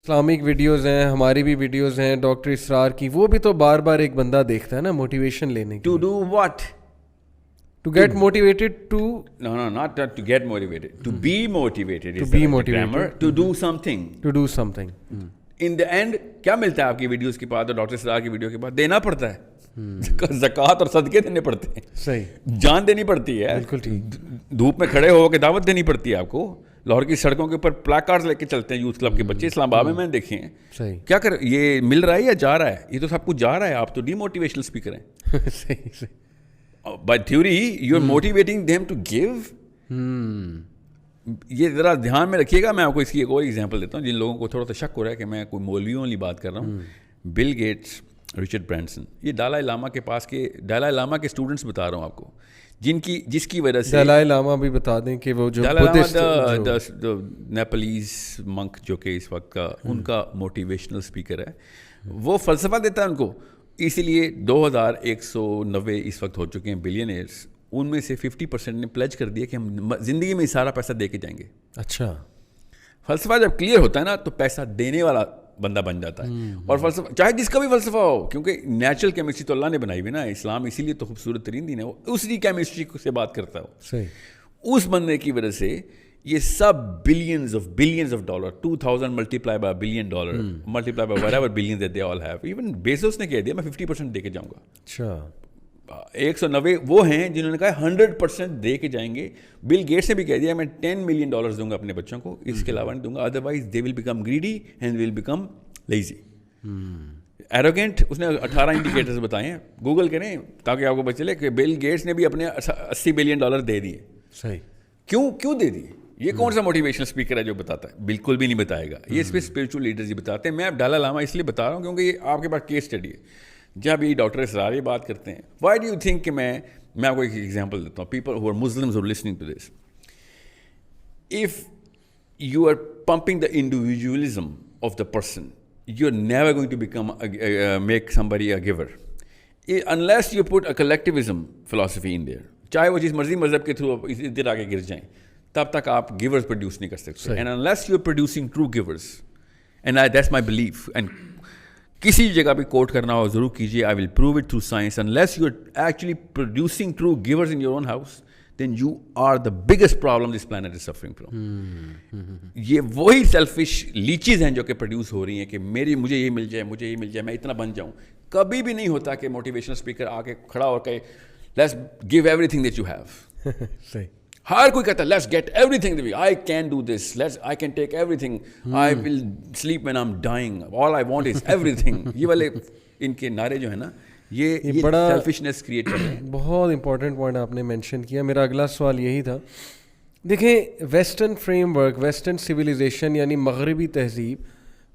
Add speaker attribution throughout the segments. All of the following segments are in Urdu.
Speaker 1: اسلامک ویڈیوز ہیں, ہماری بھی ویڈیوز ہیں ڈاکٹر اسرار کی, وہ بھی تو بار بار ایک بندہ دیکھتا ہے نا موٹیویشن لینے کی.
Speaker 2: To do what?
Speaker 1: To get motivated to
Speaker 2: No, not to get motivated. To be motivated.
Speaker 1: To
Speaker 2: is
Speaker 1: be
Speaker 2: the
Speaker 1: motivated.
Speaker 2: grammar. To do something.
Speaker 1: To do something.
Speaker 2: In the end کیا ملتا ہے آپ کی ویڈیوز کے بعد اور ڈاکٹر اسرار کی ویڈیو کے بعد؟ دینا پڑتا ہے, زکوٰۃ اور صدقے دینے پڑتے ہیں,
Speaker 1: صحیح,
Speaker 2: جان دینی پڑتی ہے,
Speaker 1: بالکل ٹھیک,
Speaker 2: دھوپ میں کھڑے ہو کے دعوت دینی پڑتی ہے آپ کو. لاہور کی سڑکوں کے اوپر پلاکارڈز لے کے چلتے ہیں یوتھ کلب کے بچے, اسلام آباد میں نے دیکھے ہیں.
Speaker 1: صحیح,
Speaker 2: کیا کر یہ مل رہا ہے یا جا رہا ہے؟ یہ تو سب کچھ جا رہا ہے. آپ تو ڈی موٹیویشنل اسپیکر ہیں.
Speaker 1: صحیح صحیح.
Speaker 2: By theory you are motivating them to give. یہ ذرا دھیان میں رکھیے گا. میں آپ کو اس کی ایک اور ایگزامپل دیتا ہوں جن لوگوں کو تھوڑا سا شک ہو رہا ہے کہ میں کوئی مولویوں والی بات کر رہا ہوں. بل گیٹس, رچرڈ برینسن, یہ دلائی لاما کے پاس کے دلائی لاما کے اسٹوڈنٹس بتا رہا ہوں آپ کو, جس کی وجہ سے
Speaker 1: دلائی لاما بھی بتا دیں کہ وہ جو
Speaker 2: نیپلیز منک جو کہ اس وقت کا ان کا موٹیویشنل اسپیکر ہے, وہ فلسفہ دیتا ہے ان کو. اسی لیے 2190 اس وقت ہو چکے ہیں بلینئرس, ان میں سے 50% نے پلیج کر دیا کہ ہم زندگی میں سارا پیسہ دے کے جائیں گے.
Speaker 1: اچھا,
Speaker 2: فلسفہ جب کلیئر ہوتا ہے نا تو پیسہ دینے والا بندہ بن جاتا ہے. اور فلسفہ چاہے جس کا بھی فلسفہ ہو, کیونکہ نیچرل کیمسٹری تو اللہ نے بنائی ہوئی نا, اسلام اسی لیے تو خوبصورت ترین دین ہے, وہ اسی کیمسٹری سے بات کرتا ہو.
Speaker 1: صحیح,
Speaker 2: اس بندے کی وجہ سے یہ سب billions of dollar, 2000 multiply by billion dollar multiply by whatever billions that they all have. Even Bezos نے کہہ دیا میں 50% دے کے جاؤں گا.
Speaker 1: اچھا,
Speaker 2: 190 وہ ہیں جنہوں نے کہا 100% دے کے جائیں گے. بل گیٹس نے بھی کہہ دیا میں $10 ملین دوں گا اپنے بچوں کو, اس کے علاوہ نہیں دوں گا, otherwise they will become greedy and will become lazy, arrogant. اس نے 18 انڈیکیٹرز بتائے ہیں, گوگل کریں تاکہ آپ کو پتہ چلے کہ بل گیٹس نے بھی اپنے $80 بلین دے دیے.
Speaker 1: صحیح,
Speaker 2: کیوں دے دیے؟ یہ کون سا موٹیویشنل اسپیکر ہے جو بتاتا ہے؟ بالکل بھی نہیں بتائے گا. یہ صرف اسپرچل لیڈرز ہی بتاتے ہیں. میں اب دلائی لاما اس لیے بتا رہا ہوں کیونکہ یہ آپ کے پاس کیس اسٹڈی ہے. جب یہ ڈاکٹر اسرار یہ بات کرتے ہیں, وائی ڈو یو تھنک کہ میں آپ کو ایک ایگزامپل دیتا ہوں. People who are Muslims who are listening to this, if you are pumping the individualism of the person, you're never going to become make somebody a giver unless you put a collectivism philosophy in there. چاہے وہ جس مرضی مذہب کے تھرو ادھر آگے گر جائیں, تب تک آپ گیورز پروڈیوس نہیں کر سکتے. and unless you're producing true givers, and that's my belief, and کسی جگہ بھی کوٹ کرنا ہو ضرور کیجیے, I will prove it through science. Unless you're actually producing true givers in your own house, then you are the biggest problem this planet is suffering from. یہ وہی سیلفش لیچیز ہیں جو کہ پروڈیوس ہو رہی ہیں کہ مجھے یہ مل جائے, میں اتنا بن جاؤں. کبھی بھی نہیں ہوتا کہ موٹیویشنل اسپیکر آ کے کھڑا ہو کے let's give everything that you have.
Speaker 1: صحیح,
Speaker 2: ہر کوئی کہتا ہے let's get everything, I can do this, I can take everything, I will sleep when I am dying, all I want is everything. یہ والے ان کے نعرے جو ہے نا, یہ بڑا سیلفشنس کریٹ کر رہے ہیں.
Speaker 1: بہت امپورٹنٹ پوائنٹ آپ نے مینشن کیا. میرا اگلا سوال یہی تھا. دیکھیں, western frame work, western civilization یعنی مغربی تہذیب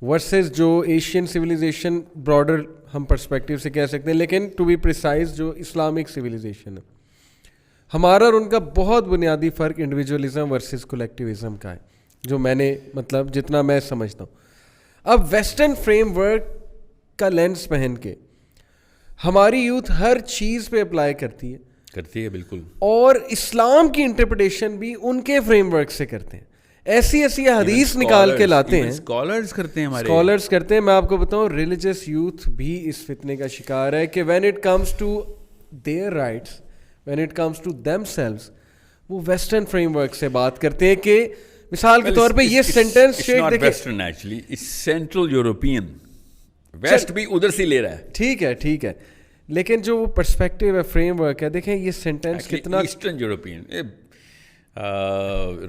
Speaker 1: ورسز جو ایشین سویلائزیشن, براڈر ہم پرسپیکٹیو سے کہہ سکتے ہیں, لیکن ٹو بی پریسائز جو اسلامک سویلائزیشن ہے, ہمارا اور ان کا بہت بنیادی فرق انڈیویجولزم ورسز کولیکٹیوزم کا ہے, جو میں نے مطلب جتنا میں سمجھتا ہوں. اب ویسٹرن فریم ورک کا لینس پہن کے ہماری یوتھ ہر چیز پہ اپلائی کرتی ہے
Speaker 2: بالکل,
Speaker 1: اور اسلام کی انٹرپریٹیشن بھی ان کے فریم ورک سے کرتے ہیں. ایسی حدیث نکال کے لاتے ہیں,
Speaker 2: اسکالرز کرتے ہیں.
Speaker 1: میں آپ کو بتاؤں, ریلیجس یوتھ بھی اس فتنے کا شکار ہے کہ when it comes to their rights, when it comes to themselves, وہ ویسٹرن فریم ورک سے بات کرتے ہیں. کہ مثال کے طور پہ یہ سینٹینس
Speaker 2: ویسٹرن ایکچولی اس سینٹرل یورپین, ویسٹ بھی ادھر سے لے رہا ہے.
Speaker 1: ٹھیک ہے, لیکن جو وہ پرسپیکٹیو ہے, فریم ورک ہے, دیکھیں یہ سینٹینس کتنا
Speaker 2: ایسٹرن یورپین,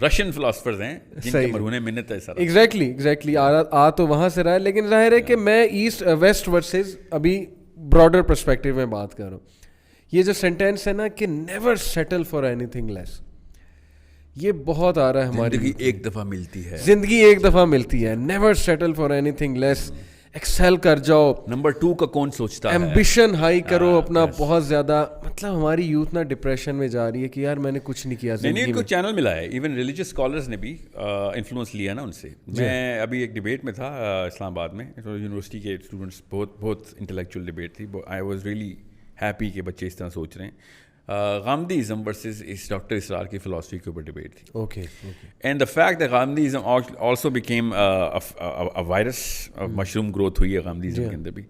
Speaker 2: رشین فلاسفرز ہیں جن کے مرہون منت ہے سر.
Speaker 1: ایگزیکٹلی آ تو وہاں سے رہا ہے, لیکن ظاہر ہے کہ میں ایسٹ ویسٹ ورسز ابھی براڈر پرسپیکٹیو میں بات کر رہا ہوں. یہ جو سینٹینس ہے نا کہ never settle for anything less, یہ بہت آ رہا ہے. ہماری
Speaker 2: زندگی ایک
Speaker 1: دفعہ ملتی ہے, never settle for anything less, excel کر جاؤ.
Speaker 2: نمبر 2 کا کون سوچتا ہے,
Speaker 1: ایمبیشن ہائی کرو اپنا بہت زیادہ. مطلب ہماری یوتھ نا ڈپریشن میں جا رہی ہے کہ یار میں نے کچھ نہیں کیا زندگی میں.
Speaker 2: کو چینل ملا ہے, ایون ریلیجیس اسکالرز نے بھی انفلوئنس لیا نا ان سے. میں ابھی ایک ڈبیٹ میں تھا اسلام آباد میں, یونیورسٹی کے اسٹوڈنٹس, بہت انٹلیکچوئل ڈبیٹ تھی. آئی واز ریئلی ہیپی کہ بچے اس طرح سوچ رہے ہیں. غامدیزم ورسز اس ڈاکٹر اسرار کی فلاسفی کے اوپر ڈبیٹ تھی.
Speaker 1: Okay
Speaker 2: and the fact that Ghamidism also became virus, mushroom growth ہوئی ہے غامدیزم کے اندر بھی.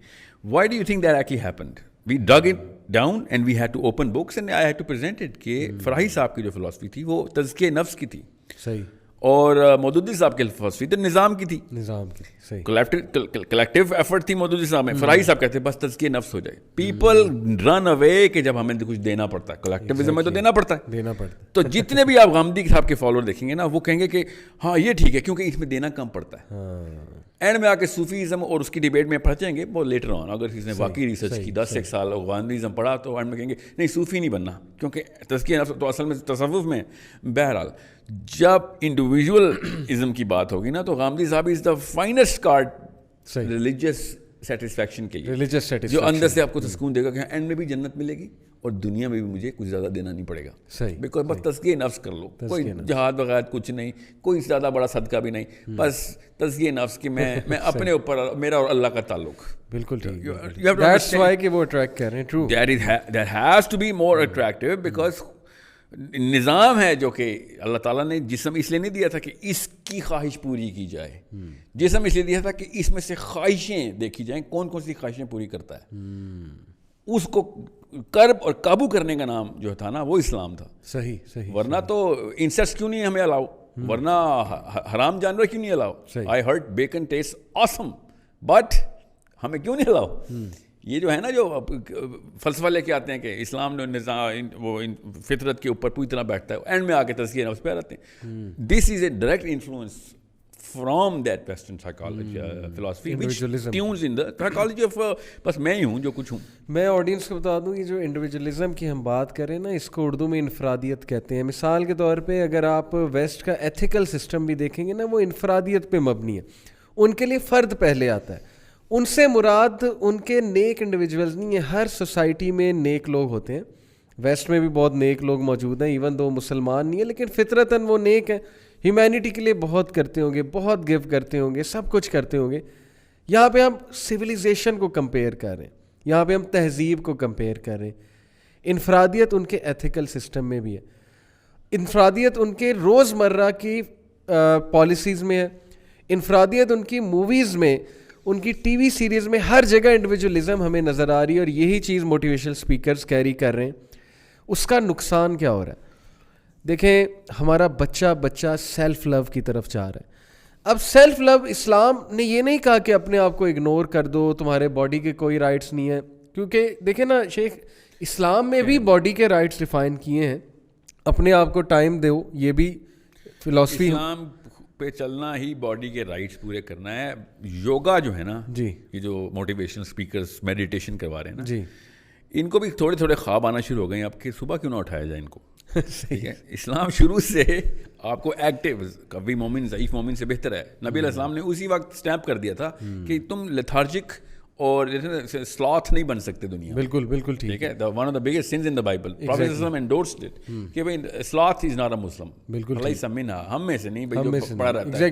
Speaker 2: Why do you think that actually happened? We dig it down and we had to open books and I had to present it کہ فراہی صاحب کی جو فلاسفی تھی وہ تزکیہ نفس کی تھی,
Speaker 1: صحیح,
Speaker 2: اور مودودی صاحب کی فلسفی تو نظام کی تھی,
Speaker 1: نظام کی, صحیح,
Speaker 2: کلیکٹیو ایفرٹ تھی مودودی صاحب میں. فراہی صاحب کہتے ہیں بس تزکیہ نفس ہو جائے. پیپل رن اوے کہ جب ہمیں کچھ دینا پڑتا ہے, کلیکٹیوزم میں تو دینا پڑتا ہے,
Speaker 1: دینا پڑتا ہے.
Speaker 2: تو جتنے بھی آپ غامدی صاحب کے فالوور دیکھیں گے نا وہ کہیں گے کہ ہاں یہ ٹھیک ہے کیونکہ اس میں دینا کم پڑتا ہے. اینڈ میں آ کے صوفیزم اور اس کی ڈبیٹ میں پڑھیں گے وہ لیٹر آن, اگر کسی نے واقعی ریسرچ کی 10 سال غامدیزم پڑھا تو اینڈ میں کہیں گے نہیں صوفی نہیں بننا کیونکہ تزکیہ نفس تو اصل میں تصوف میں. بہرحال جب انڈیویژولزم کی بات ہوگی نا تو غامدی صاحب is the finest card religious satisfaction کے لیے, جو اندر سے آپ کو سکون دے گا کہ اینڈ میں بھی جنت ملے گی اور دنیا میں بھی مجھے کچھ زیادہ دینا نہیں پڑے گا.
Speaker 1: صحیح,
Speaker 2: بیکاز بس تزکیہ نفس کر لو, کوئی جہاد وغیرہ کچھ نہیں, کوئی زیادہ بڑا صدقہ بھی نہیں, بس تزکیہ نفس کہ میں اپنے اوپر میرا اور اللہ کا تعلق.
Speaker 1: بالکل ٹھیک, دیٹس وائی کہ وہ اٹریکٹ کر رہے ہیں. True,
Speaker 2: that has to be more attractive because نظام ہے جو کہ اللہ تعالیٰ نے جسم اس لیے نہیں دیا تھا کہ اس کی خواہش پوری کی جائے, جسم اس لیے دیا تھا کہ اس میں سے خواہشیں دیکھی جائیں کون کون سی خواہشیں پوری کرتا ہے. اس کو کرب اور قابو کرنے کا نام جو تھا نا وہ اسلام تھا.
Speaker 1: صحیح صحیح,
Speaker 2: ورنہ تو انسیکٹس کیوں نہیں ہمیں الاؤ, ورنہ حرام جانور کیوں نہیں allow. I heard bacon taste awesome but ہمیں کیوں نہیں الاؤ. یہ جو ہے نا جو فلسفہ لے کے آتے ہیں کہ اسلام نے نظام وہ فطرت کے اوپر پوری طرح بیٹھتا ہے, اینڈ میں آ کے تزکیہ نفس پہ آتے ہیں. This is a direct influence from that western psychology philosophy which tunes in the psychology of, بس میں ہی ہوں جو کچھ ہوں.
Speaker 1: میں آڈینس کو بتا دوں کہ جو انڈیویجولزم کی ہم بات کریں نا اس کو اردو میں انفرادیت کہتے ہیں. مثال کے طور پہ اگر آپ ویسٹ کا ایتھیکل سسٹم بھی دیکھیں گے نا وہ انفرادیت پہ مبنی ہے. ان کے لیے فرد پہلے آتا ہے. ان سے مراد ان کے نیک انڈیویجولز نہیں ہیں, ہر سوسائٹی میں نیک لوگ ہوتے ہیں. ویسٹ میں بھی بہت نیک لوگ موجود ہیں, ایون دو مسلمان نہیں ہیں لیکن فطرتاً وہ نیک ہیں, ہیومینٹی کے لیے بہت کرتے ہوں گے, بہت گیو کرتے ہوں گے, سب کچھ کرتے ہوں گے. یہاں پہ ہم سویلائزیشن کو کمپیئر کر رہے ہیں, یہاں پہ ہم تہذیب کو کمپیئر کر رہے ہیں. انفرادیت ان کے ایتھیکل سسٹم میں بھی ہے, انفرادیت ان کے روز مرہ کی پالیسیز میں ہے, انفرادیت ان کی موویز میں, ان کی ٹی وی سیریز میں, ہر جگہ انڈیویجولزم ہمیں نظر آ رہی ہے. اور یہی چیز موٹیویشنل اسپیکرز کیری کر رہے ہیں. اس کا نقصان کیا ہو رہا ہے؟ دیکھیں ہمارا بچہ سیلف لو کی طرف جا رہا ہے. اب سیلف لو اسلام نے یہ نہیں کہا کہ اپنے آپ کو اگنور کر دو, تمہارے باڈی کے کوئی رائٹس نہیں ہیں, کیونکہ دیکھیں نا شیخ اسلام میں بھی باڈی کے رائٹس ڈیفائن کیے ہیں. اپنے آپ کو ٹائم دو, یہ بھی فلاسفی.
Speaker 2: اسلام پہ چلنا ہی باڈی کے رائٹس پورے کرنا ہے. یوگا جو ہے نا
Speaker 1: جی,
Speaker 2: یہ جو موٹیویشنل اسپیکرز میڈیٹیشن کروا رہے ہیں نا
Speaker 1: جی,
Speaker 2: ان کو بھی تھوڑے تھوڑے خواب آنا شروع ہو گئے ہیں اب کہ صبح کیوں نہ اٹھایا جائے ان کو. ٹھیک ہے, اسلام شروع سے آپ کو ایکٹیو, قوی مومن ضعیف مومن سے بہتر ہے. نبی علیہ السلام نے اسی وقت اسٹیمپ کر دیا تھا کہ تم لیتھارجک اور سلاتھ نہیں بن سکتے دنیا.
Speaker 1: بالکل بالکل ٹھیک
Speaker 2: ہے. One of the biggest sins in the Bible, prophet صلی اللہ علیہ وسلم انڈورسڈ اٹ کہ بھائی سلاتھ از ناٹ اے مسلم.
Speaker 1: بالکل
Speaker 2: لیس منا, ہم میں سے نہیں بھائی جو پڑا رہتا ہے.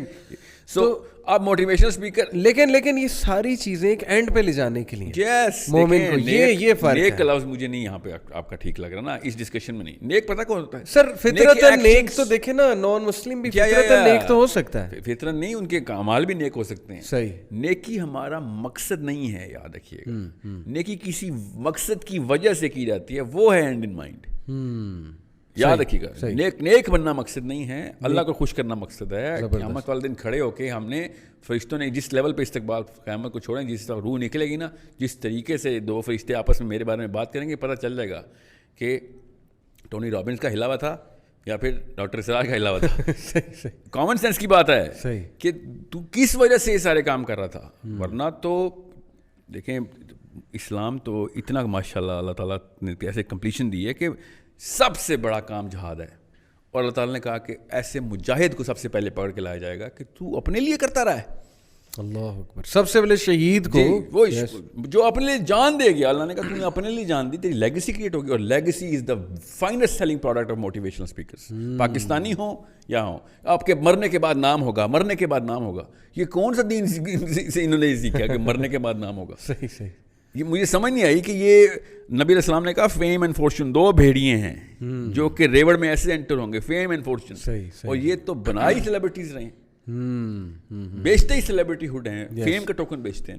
Speaker 2: سو اب موٹیویشنل اسپیکر,
Speaker 1: لیکن یہ ساری چیزیں ایک اینڈ پہ لے جانے کے لیے
Speaker 2: یس
Speaker 1: مومن کو یہ فرق ہے.
Speaker 2: نیک کا لفظ مجھے نہیں یہاں پہ آپ کا ٹھیک لگ رہا نا اس ڈسکشن میں. نہیں, نیک پتہ کون ہوتا ہے
Speaker 1: سر؟ فطرتاً نیک تو دیکھیں نا, نان مسلم بھی فطرتاً نیک تو ہو سکتا ہے.
Speaker 2: فطرت نہیں, ان کے اعمال بھی نیک ہو سکتے ہیں.
Speaker 1: صحیح.
Speaker 2: نیکی ہمارا مقصد نہیں ہے, یاد رکھیے گا. نیکی کسی مقصد کی وجہ سے کی جاتی ہے, وہ ہے اینڈ ان مائنڈ. یاد رکھیے گا, نیک بننا مقصد نہیں ہے, اللہ کو خوش کرنا مقصد ہے. قیامت والے دن کھڑے ہو کے ہم نے فرشتوں نے جس لیول پہ استقبال قیامت کو چھوڑیں, جس طرح روح نکلے گی نا, جس طریقے سے دو فرشتے آپس میں میرے بارے میں بات کریں گے, پتہ چل جائے گا کہ ٹونی رابنس کا ہلا ہوا تھا یا پھر ڈاکٹر اسرار کا ہلا ہوا تھا. کامن سینس کی بات ہے کہ تو کس وجہ سے یہ سارے کام کر رہا تھا. ورنہ تو دیکھیں اسلام تو اتنا ماشاء اللہ اللہ تعالیٰ نے ایسے کمپلیشن دی ہے کہ سب سے بڑا کام جہاد ہے. اور اللہ تعالیٰ نے کہا کہ ایسے مجاہد کو سب سے پہلے پکڑ کے لایا جائے گا کہ تو اپنے لیے کرتا رہا ہے.
Speaker 1: اللہ اکبر. سب سے پہلے شہید کو,
Speaker 2: وہ جو اپنے لیے جان دے گیا, اللہ نے کہا تم نے اپنے لیے جان دی, تیری لیگیسی کریٹ ہوگی. اور legacy is the finest selling product of motivational speakers. Pakistani ہوں یا ہوں, آپ کے مرنے کے بعد نام ہوگا, مرنے کے بعد نام ہوگا. یہ کون سا دین سے انہوں نے سیکھا کہ مرنے کے بعد نام ہوگا؟
Speaker 1: صحیح صحیح.
Speaker 2: یہ مجھے سمجھ نہیں آئی کہ یہ نبی علیہ السلام نے کہا فیم اینڈ فارچون 2 بھیڑیے ہیں جو کہ ریوڑ میں ایسے انٹر ہوں گے, فیم اینڈ فارچون, اور یہ تو بنائی سیلیبریٹیز رہے ہیں, بیچتے ہی سیلیبریٹی ہوڈ ہیں, فیم کا ٹوکن بیچتے ہیں.